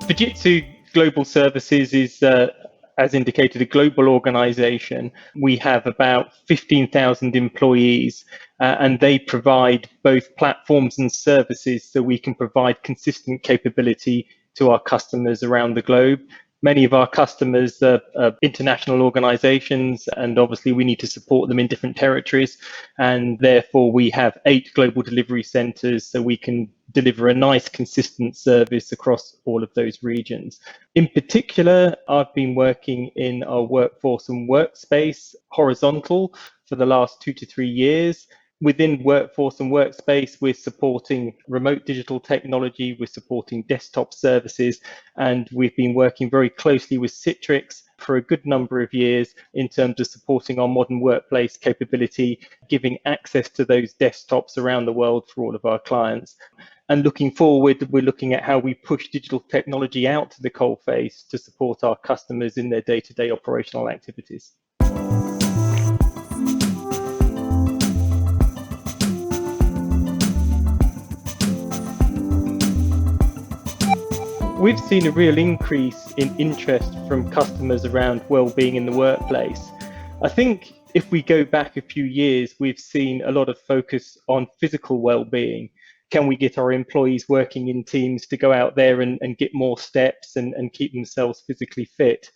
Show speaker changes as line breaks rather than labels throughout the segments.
Fujitsu Global Services is, as indicated, a global organization. We have about 15,000 employees, and they provide both platforms and services so we can provide consistent capability to our customers around the globe. Many of our customers are international organizations, and obviously we need to support them in different territories. And therefore, we have 8 global delivery centers so we can deliver a nice, consistent service across all of those regions. In particular, I've been working in our workforce and workspace horizontal for the last 2 to 3 years. Within Workforce and Workspace, we're supporting remote digital technology, we're supporting desktop services, and we've been working very closely with Citrix for a good number of years in terms of supporting our modern workplace capability, giving access to those desktops around the world for all of our clients. And looking forward, we're looking at how we push digital technology out to the coalface to support our customers in their day-to-day operational activities. We've seen a real increase in interest from customers around well-being in the workplace. I think if we go back a few years, we've seen a lot of focus on physical well-being. Can we get our employees working in teams to go out there and get more steps and keep themselves physically fit?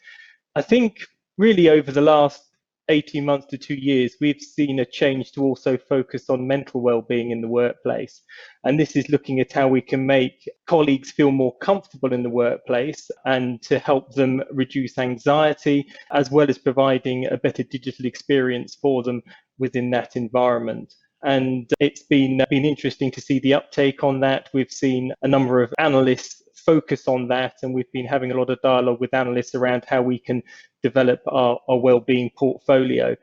I think really over the last 18 months to 2 years, we've seen a change to also focus on mental well-being in the workplace. And this is looking at how we can make colleagues feel more comfortable in the workplace and to help them reduce anxiety, as well as providing a better digital experience for them within that environment. And it's been interesting to see the uptake on that. We've seen a number of analysts focus on that, and we've been having a lot of dialogue with analysts around how we can develop our well-being portfolio.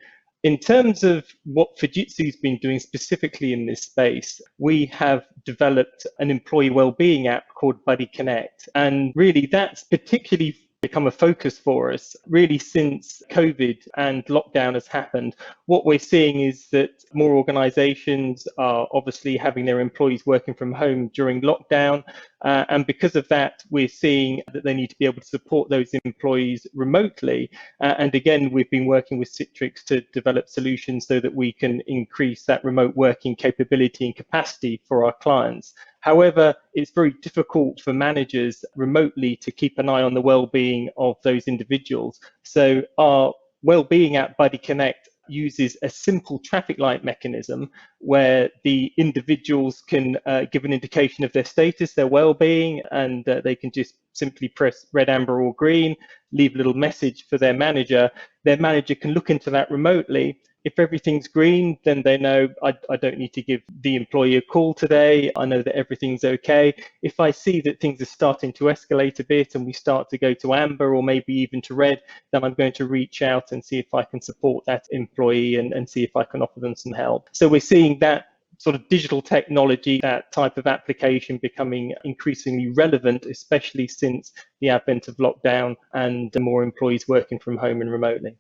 In terms of what Fujitsu's been doing specifically in this space, we have developed an employee well-being app called Buddy Connect, and really that's particularly become a focus for us really since COVID and lockdown has happened. What we're seeing is that more organizations are obviously having their employees working from home during lockdown. And because of that, we're seeing that they need to be able to support those employees remotely. And again, we've been working with Citrix to develop solutions so that we can increase that remote working capability and capacity for our clients. However, it's very difficult for managers remotely to keep an eye on the well-being of those individuals. So our well-being app, Buddy Connect, uses a simple traffic light mechanism where the individuals can give an indication of their status, their well-being, and they can just simply press red, amber, or green, leave a little message for their manager. Their manager can look into that remotely. If everything's green, then they know I don't need to give the employee a call today. I know that everything's okay. If I see that things are starting to escalate a bit and we start to go to amber or maybe even to red, then I'm going to reach out and see if I can support that employee and see if I can offer them some help. So we're seeing that sort of digital technology, that type of application becoming increasingly relevant, especially since the advent of lockdown and more employees working from home and remotely.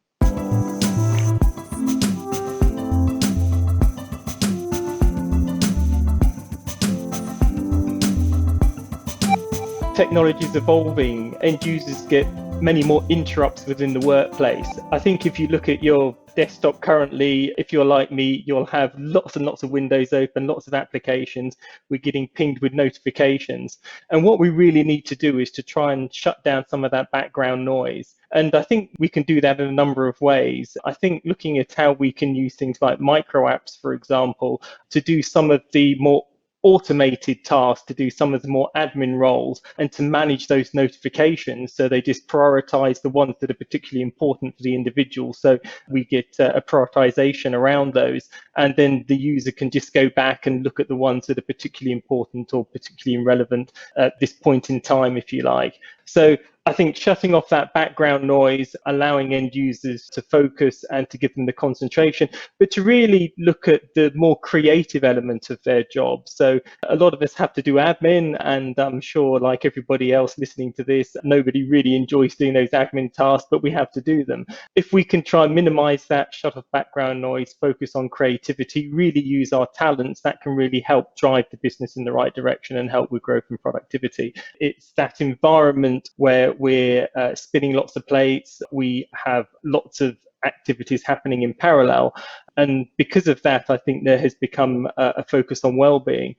Technology is evolving, end users get many more interrupts within the workplace. I think if you look at your desktop currently, if you're like me, you'll have lots and lots of windows open, lots of applications. We're getting pinged with notifications. And what we really need to do is to try and shut down some of that background noise. And I think we can do that in a number of ways. I think looking at how we can use things like micro apps, for example, to do some of the more automated tasks, to do some of the more admin roles and to manage those notifications, so they just prioritize the ones that are particularly important for the individual. So we get a prioritization around those, and then the user can just go back and look at the ones that are particularly important or particularly relevant at this point in time, if you like. So I think shutting off that background noise, allowing end users to focus and to give them the concentration, but to really look at the more creative element of their job. So a lot of us have to do admin, and I'm sure, like everybody else listening to this, nobody really enjoys doing those admin tasks, but we have to do them. If we can try and minimize that, shut off background noise, focus on creativity, really use our talents, that can really help drive the business in the right direction and help with growth and productivity. It's that environment where we're spinning lots of plates, we have lots of activities happening in parallel. And because of that, I think there has become a focus on well-being.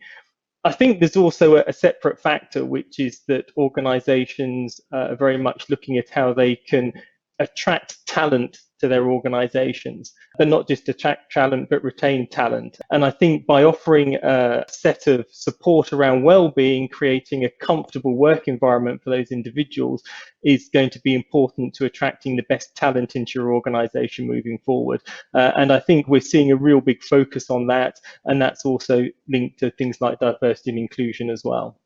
I think there's also a separate factor, which is that organizations are very much looking at how they can attract talent to their organizations, but not just attract talent, but retain talent. And I think by offering a set of support around well-being, creating a comfortable work environment for those individuals is going to be important to attracting the best talent into your organization moving forward. And I think we're seeing a real big focus on that. And that's also linked to things like diversity and inclusion as well.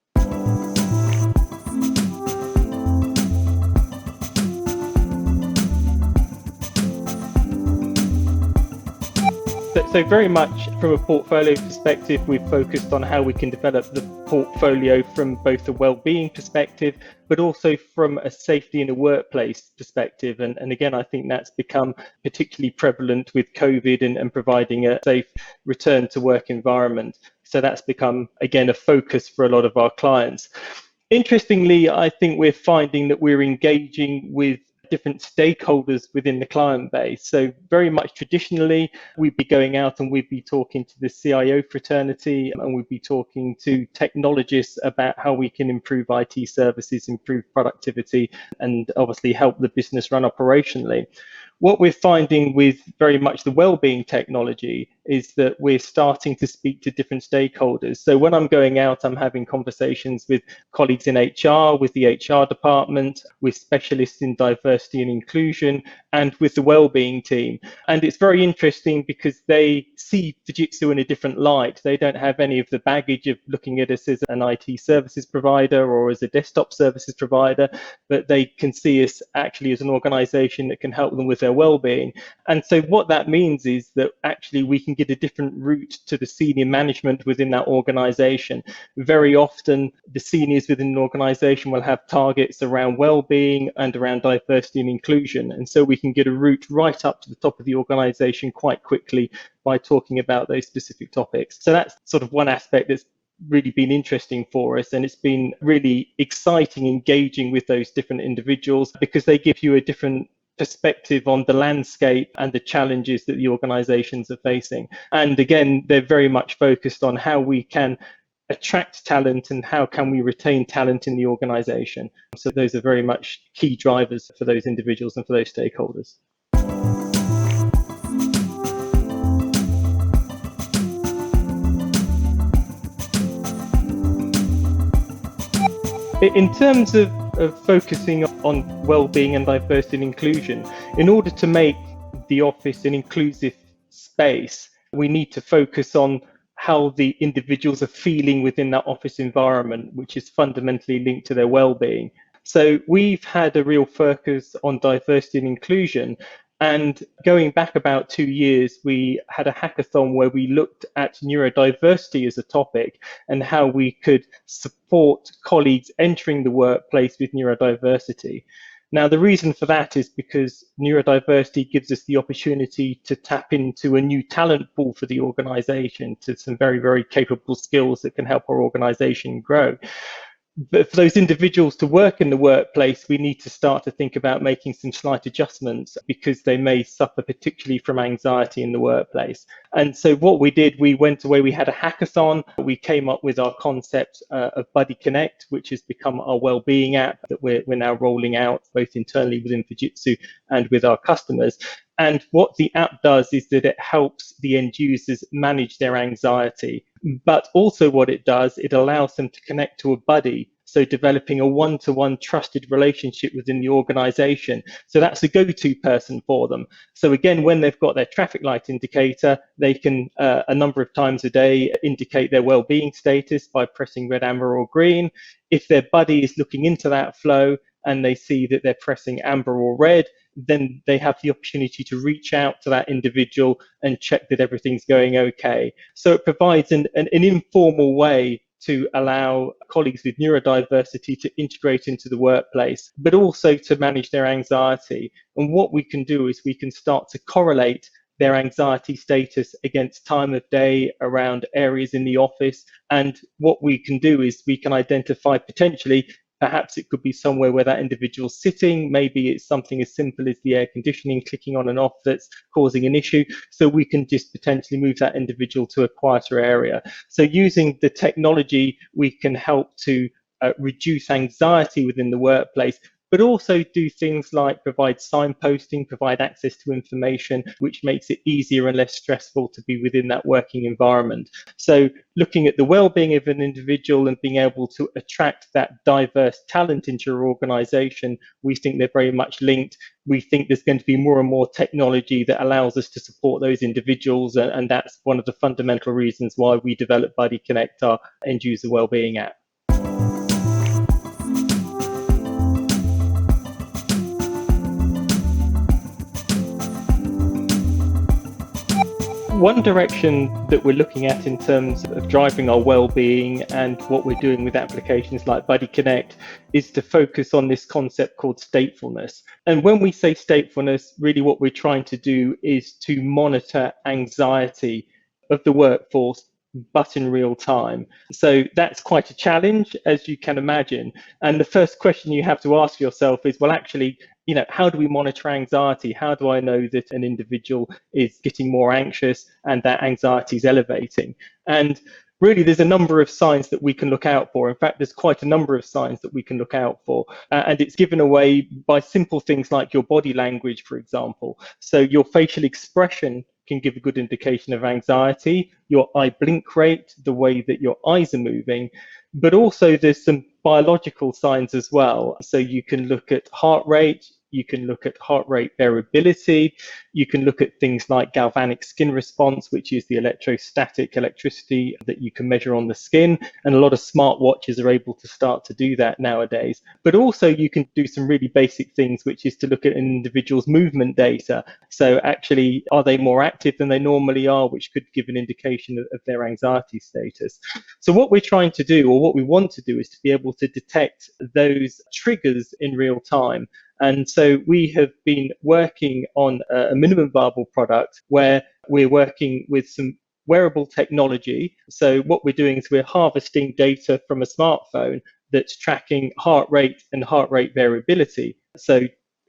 So very much from a portfolio perspective, we've focused on how we can develop the portfolio from both a well-being perspective, but also from a safety in a workplace perspective. And again, I think that's become particularly prevalent with COVID and providing a safe return to work environment. So that's become, again, a focus for a lot of our clients. Interestingly, I think we're finding that we're engaging with different stakeholders within the client base. So very much traditionally, we'd be going out and we'd be talking to the CIO fraternity, and we'd be talking to technologists about how we can improve IT services, improve productivity, and obviously help the business run operationally. What we're finding with very much the well-being technology is that we're starting to speak to different stakeholders. So when I'm going out, I'm having conversations with colleagues in HR, with the HR department, with specialists in diversity and inclusion, and with the well-being team. And it's very interesting because they see Fujitsu in a different light. They don't have any of the baggage of looking at us as an IT services provider or as a desktop services provider, but they can see us actually as an organization that can help them with their well-being. And so what that means is that actually we can get a different route to the senior management within that organization. Very often the seniors within an organization will have targets around well-being and around diversity and inclusion. And so we can get a route right up to the top of the organization quite quickly by talking about those specific topics. So that's sort of one aspect that's really been interesting for us, and it's been really exciting engaging with those different individuals because they give you a different perspective on the landscape and the challenges that the organizations are facing. And again, they're very much focused on how we can attract talent and how can we retain talent in the organization. So those are very much key drivers for those individuals and for those stakeholders. In terms of focusing on well-being and diversity and inclusion, in order to make the office an inclusive space, we need to focus on how the individuals are feeling within that office environment, which is fundamentally linked to their well-being. So we've had a real focus on diversity and inclusion. And going back about 2 years, we had a hackathon where we looked at neurodiversity as a topic and how we could support colleagues entering the workplace with neurodiversity. Now, the reason for that is because neurodiversity gives us the opportunity to tap into a new talent pool for the organization, to some very, very capable skills that can help our organization grow. But for those individuals to work in the workplace, we need to start to think about making some slight adjustments because they may suffer particularly from anxiety in the workplace. And so what we did, we went away, we had a hackathon, we came up with our concept of Buddy Connect, which has become our well-being app that we're now rolling out both internally within Fujitsu and with our customers. And what the app does is that it helps the end users manage their anxiety. But also what it does, it allows them to connect to a buddy. So developing a one-to-one trusted relationship within the organization. So that's a go-to person for them. So again, when they've got their traffic light indicator, they can a number of times a day indicate their well-being status by pressing red, amber, or green. If their buddy is looking into that flow, and they see that they're pressing amber or red, then they have the opportunity to reach out to that individual and check that everything's going okay. So it provides an informal way to allow colleagues with neurodiversity to integrate into the workplace, but also to manage their anxiety. And what we can do is we can start to correlate their anxiety status against time of day around areas in the office. And what we can do is we can identify potentially, perhaps it could be somewhere where that individual's sitting. Maybe it's something as simple as the air conditioning clicking on and off that's causing an issue. So we can just potentially move that individual to a quieter area. So using the technology, we can help to reduce anxiety within the workplace, but also do things like provide signposting, provide access to information, which makes it easier and less stressful to be within that working environment. So looking at the well-being of an individual and being able to attract that diverse talent into your organization, we think they're very much linked. We think there's going to be more and more technology that allows us to support those individuals, and that's one of the fundamental reasons why we developed Buddy Connect, our end-user well-being app. One direction that we're looking at in terms of driving our well-being and what we're doing with applications like Buddy Connect is to focus on this concept called statefulness. And when we say statefulness, really what we're trying to do is to monitor anxiety of the workforce, but in real time. So that's quite a challenge, as you can imagine. And the first question you have to ask yourself is, well, actually, how do we monitor anxiety? How do I know that an individual is getting more anxious and that anxiety is elevating? And really, there's a number of signs that we can look out for. In fact, there's quite a number of signs that we can look out for. And it's given away by simple things like your body language, for example. So your facial expression can give a good indication of anxiety, your eye blink rate, the way that your eyes are moving, but also there's some biological signs as well. So you can look at heart rate, you can look at heart rate variability, you can look at things like galvanic skin response, which is the electrostatic electricity that you can measure on the skin. And a lot of smartwatches are able to start to do that nowadays. But also you can do some really basic things, which is to look at an individual's movement data. So actually, are they more active than they normally are, which could give an indication of their anxiety status. So what we're trying to do, or what we want to do, is to be able to detect those triggers in real time. And so we have been working on a minimum viable product where we're working with some wearable technology. So what we're doing is we're harvesting data from a smartphone that's tracking heart rate and heart rate variability. So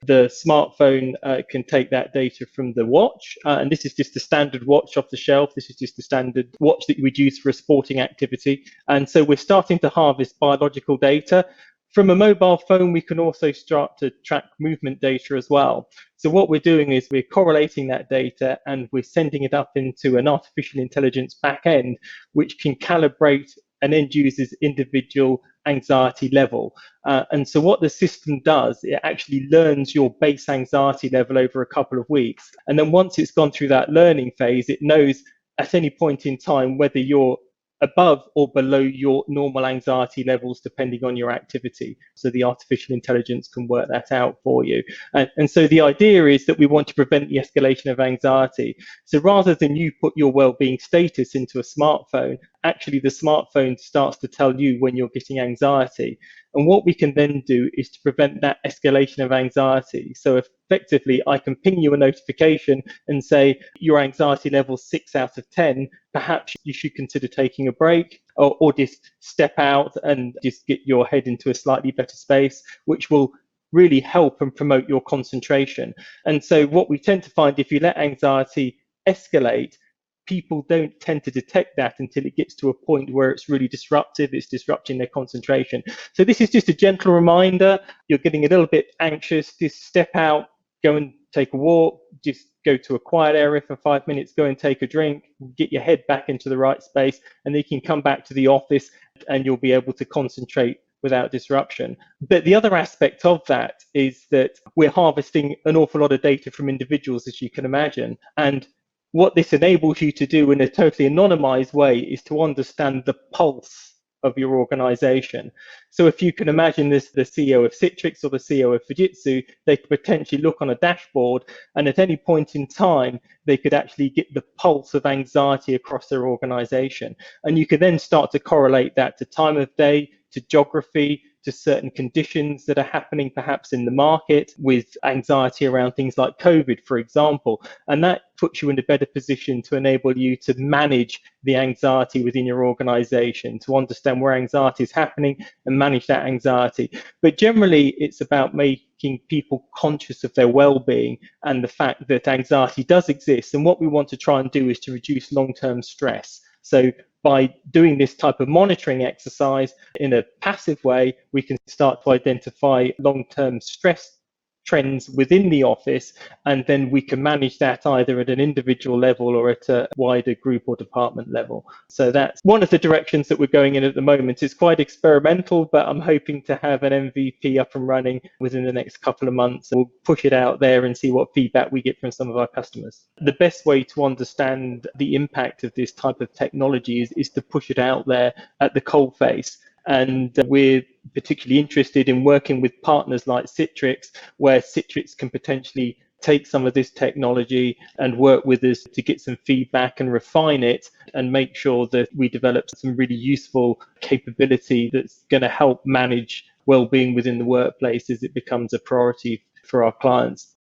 the smartphone can take that data from the watch, and this is just a standard watch off the shelf. This is just a standard watch that you would use for a sporting activity. And so we're starting to harvest biological data. From a mobile phone, we can also start to track movement data as well. So what we're doing is we're correlating that data and we're sending it up into an artificial intelligence backend, which can calibrate an end user's individual anxiety level. And so what the system does, it actually learns your base anxiety level over a couple of weeks. And then once it's gone through that learning phase, it knows at any point in time whether you're above or below your normal anxiety levels, depending on your activity. So the artificial intelligence can work that out for you. And so the idea is that we want to prevent the escalation of anxiety. So rather than you put your well-being status into a smartphone, actually the smartphone starts to tell you when you're getting anxiety. And what we can then do is to prevent that escalation of anxiety. So effectively, I can ping you a notification and say, your anxiety level 6 out of 10, perhaps you should consider taking a break, or just step out and just get your head into a slightly better space, which will really help and promote your concentration. And so what we tend to find, if you let anxiety escalate, people don't tend to detect that until it gets to a point where it's really disruptive, it's disrupting their concentration. So this is just a gentle reminder. You're getting a little bit anxious, just step out, go and take a walk, just go to a quiet area for 5 minutes, go and take a drink, get your head back into the right space, and then you can come back to the office and you'll be able to concentrate without disruption. But the other aspect of that is that we're harvesting an awful lot of data from individuals, as you can imagine. And what this enables you to do in a totally anonymized way is to understand the pulse of your organization. So if you can imagine this, the CEO of Citrix or the CEO of Fujitsu, they could potentially look on a dashboard, and at any point in time, they could actually get the pulse of anxiety across their organization. And you could then start to correlate that to time of day, to geography, to certain conditions that are happening perhaps in the market, with anxiety around things like COVID, for example. And that puts you in a better position to enable you to manage the anxiety within your organization, to understand where anxiety is happening and manage that anxiety. But generally, it's about making people conscious of their well-being and the fact that anxiety does exist. And what we want to try and do is to reduce long-term stress. So by doing this type of monitoring exercise in a passive way, we can start to identify long-term stress trends within the office, and then we can manage that either at an individual level or at a wider group or department level. So that's one of the directions that we're going in at the moment. It's quite experimental, but I'm hoping to have an MVP up and running within the next couple of months. We'll push it out there and see what feedback we get from some of our customers. The best way to understand the impact of this type of technology is to push it out there at the coalface. And we're particularly interested in working with partners like Citrix, where Citrix can potentially take some of this technology and work with us to get some feedback and refine it and make sure that we develop some really useful capability that's going to help manage well-being within the workplace as it becomes a priority for our clients.